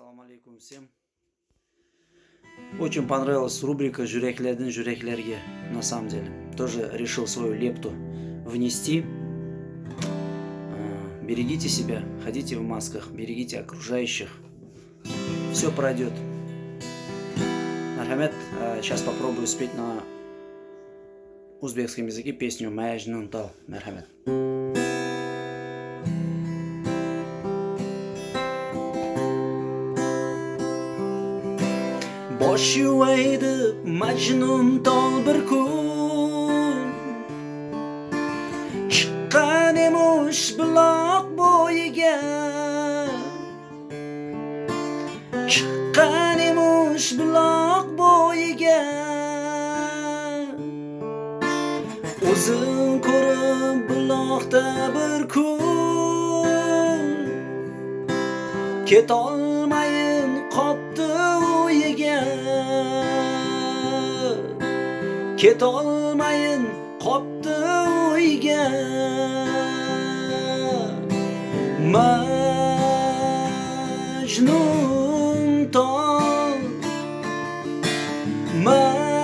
Ассаламу алейкум всем. Очень понравилась рубрика «Жүрекlerden жүрекlerге». На самом деле. Тоже решил свою лепту внести. Берегите себя, ходите в масках, берегите окружающих. Все пройдет. Мархамет, сейчас попробую спеть на узбекском языке песню «Мәжнун тал». Мархамет. Bosh yuvaydi Majnun tol bir kun, chiqqan emish buloq bo'yiga, chiqqan emish buloq bo'yiga. O'zim ko'rib buloqda bir kun, ketolmayin qopti uyiga, ketolmayin qopti uyiga. Majnun tol, Majnun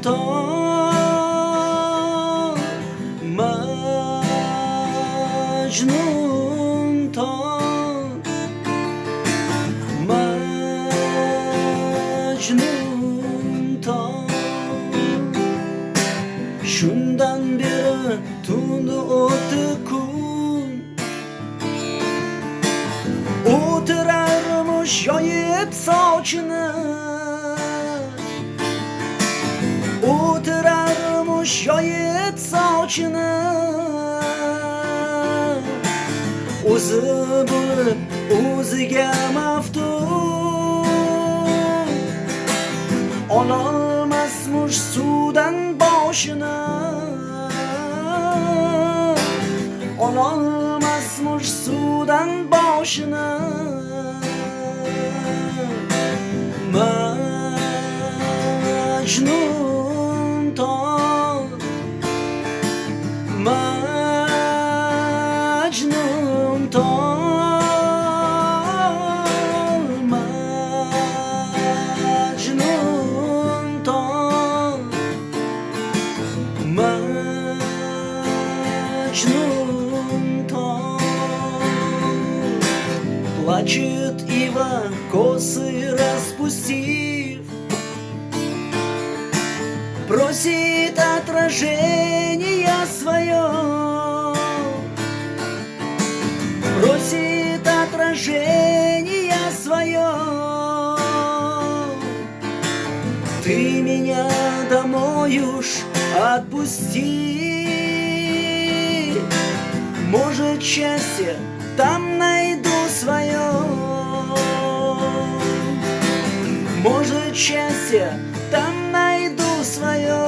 tol, Majnun tol, Majnun tol. Shundan beri tuni o'tdi kun, o'tirarmish yoyib sochini, o'tirarmish yoyib sochini. O'zi bo'lib o'ziga maftun, ololmasmish suvdan boshini, ololmasmish suvdan boshini. Majnun tol, Majnun tol, Majnun tol, Majnun tol. Плачет ива, косы распустив, просит отражение свое, просит отражение свое. Ты меня домой уж отпусти, может, счастье там найду свое, может, счастье там найду свое.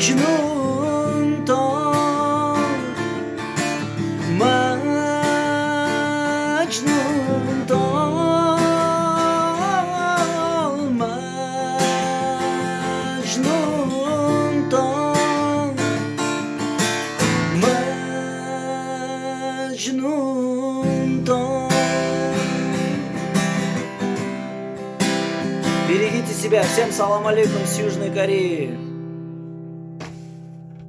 Majnun tol, Majnun tol, Majnun tol, Majnun tol. Берегите себя. Всем салам алейкум с Южной Кореи.